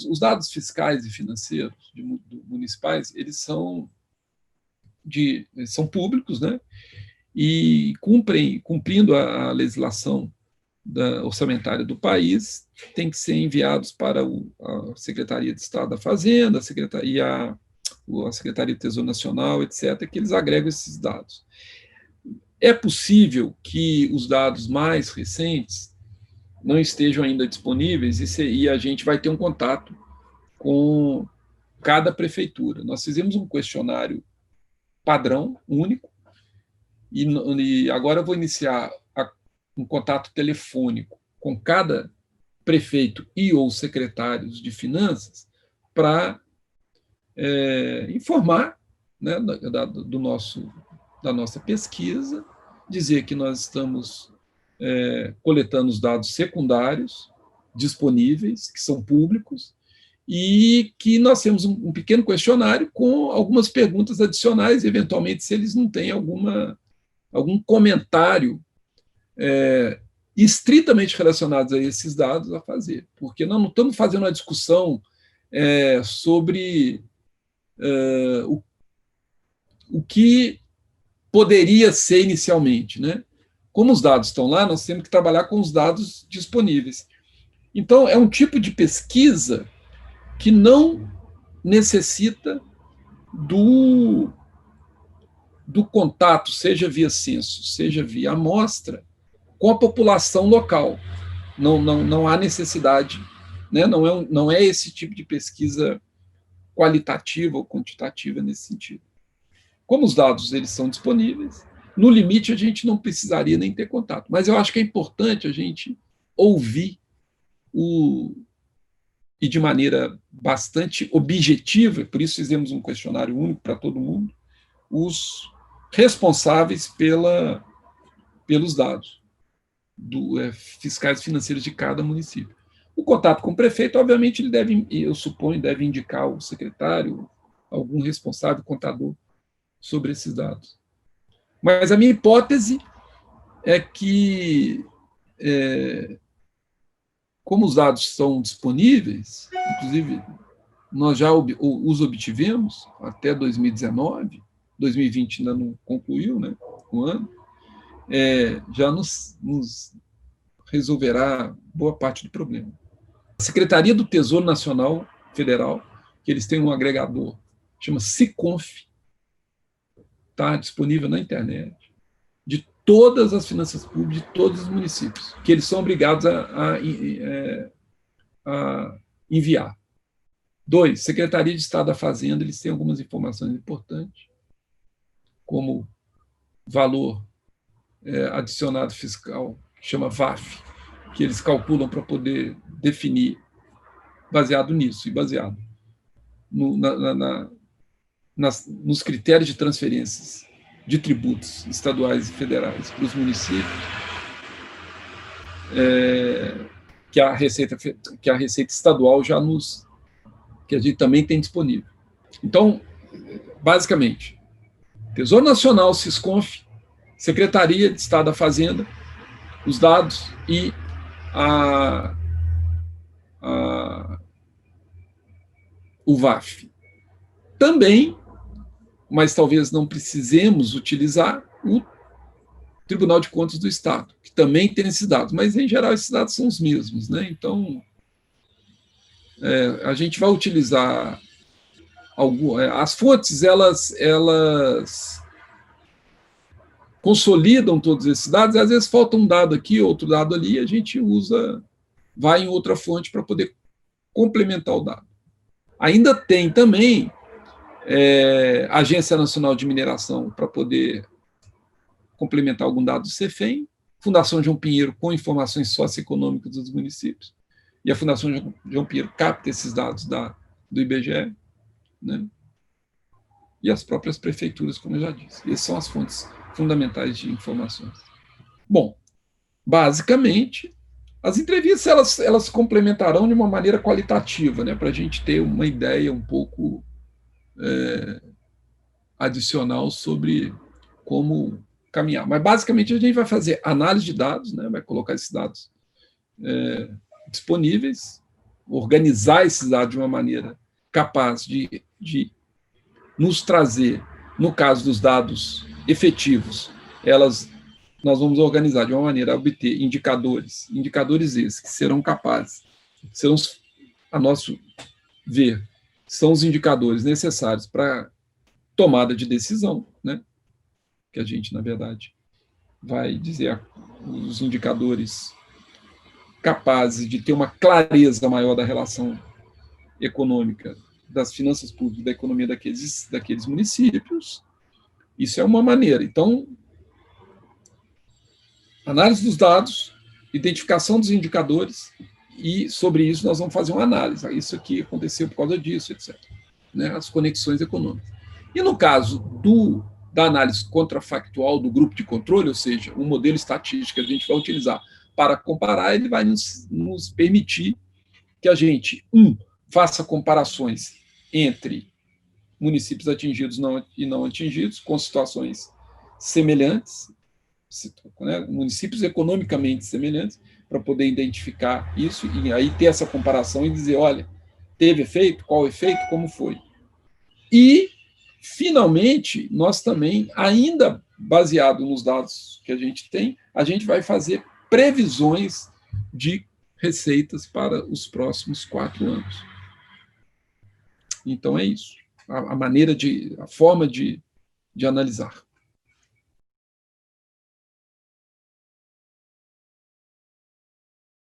os dados fiscais e financeiros municipais, eles são públicos, né? E cumprindo a legislação orçamentária do país, tem que ser enviados para a Secretaria de Estado da Fazenda, a Secretaria do Tesouro Nacional, etc., que eles agregam esses dados. É possível que os dados mais recentes não estejam ainda disponíveis e a gente vai ter um contato com cada prefeitura. Nós fizemos um questionário padrão, único, e agora eu vou iniciar um contato telefônico com cada prefeito e ou secretários de finanças para informar, né, da nossa pesquisa, dizer que nós estamos coletando os dados secundários disponíveis, que são públicos, e que nós temos um pequeno questionário com algumas perguntas adicionais, eventualmente, se eles não têm algum comentário estritamente relacionado a esses dados a fazer, porque nós não estamos fazendo uma discussão sobre o que poderia ser inicialmente, né? Como os dados estão lá, nós temos que trabalhar com os dados disponíveis. Então, é um tipo de pesquisa que não necessita do contato, seja via censo, seja via amostra, com a população local. Não há necessidade, né? Não é esse tipo de pesquisa qualitativa ou quantitativa nesse sentido. Como os dados eles são disponíveis, no limite a gente não precisaria nem ter contato. Mas eu acho que é importante a gente ouvir e de maneira bastante objetiva, por isso fizemos um questionário único para todo mundo, os responsáveis pelos dados fiscais financeiros de cada município. O contato com o prefeito, obviamente, ele deve, eu suponho, deve indicar o secretário, algum responsável, contador, sobre esses dados. Mas a minha hipótese é que, como os dados são disponíveis, inclusive nós já os obtivemos até 2019, 2020 ainda não concluiu, né, o ano, já nos resolverá boa parte do problema. A Secretaria do Tesouro Nacional Federal, que eles têm um agregador, chama Siconf, está disponível na internet, de todas as finanças públicas de todos os municípios, que eles são obrigados a enviar. 2, Secretaria de Estado da Fazenda, eles têm algumas informações importantes, como valor adicionado fiscal, que chama VAF, que eles calculam para poder definir, baseado nisso, e baseado nos critérios de transferências de tributos estaduais e federais para os municípios, que a Receita Estadual que a gente também tem disponível. Então, basicamente, Tesouro Nacional, Sisconf, Secretaria de Estado da Fazenda, os dados e o VAF. Também, mas talvez não precisemos utilizar, o Tribunal de Contas do Estado, que também tem esses dados, mas, em geral, esses dados são os mesmos, né? Então, a gente vai utilizar as fontes, elas consolidam todos esses dados, às vezes falta um dado aqui, outro dado ali, a gente vai em outra fonte para poder complementar o dado. Ainda tem também a Agência Nacional de Mineração para poder complementar algum dado do Cefem, Fundação João Pinheiro com informações socioeconômicas dos municípios, e a Fundação João Pinheiro capta esses dados do IBGE, né? E as próprias prefeituras, como eu já disse. Essas são as fontes fundamentais de informações. Bom, basicamente, as entrevistas elas complementarão de uma maneira qualitativa, né, para a gente ter uma ideia um pouco adicional sobre como caminhar. Mas, basicamente, a gente vai fazer análise de dados, né, vai colocar esses dados disponíveis organizar esses dados de uma maneira capaz de nos trazer, no caso dos dados efetivos, nós vamos organizar de uma maneira a obter indicadores esses que serão capazes, serão, a nosso ver, são os indicadores necessários para tomada de decisão, né? Que a gente, na verdade, vai dizer os indicadores capazes de ter uma clareza maior da relação econômica, das finanças públicas, da economia daqueles municípios. Isso é uma maneira. Então, análise dos dados, identificação dos indicadores, e sobre isso nós vamos fazer uma análise. Isso aqui aconteceu por causa disso, etc. Né? As conexões econômicas. E no caso da análise contrafactual do grupo de controle, ou seja, um modelo estatístico que a gente vai utilizar para comparar, ele vai nos permitir que a gente, faça comparações entre municípios atingidos e não atingidos, com situações semelhantes, né, municípios economicamente semelhantes, para poder identificar isso e aí ter essa comparação e dizer, olha, teve efeito, qual efeito, como foi. E, finalmente, nós também, ainda baseado nos dados que a gente tem, a gente vai fazer previsões de receitas para os próximos 4 anos. Então, é isso. A forma de analisar.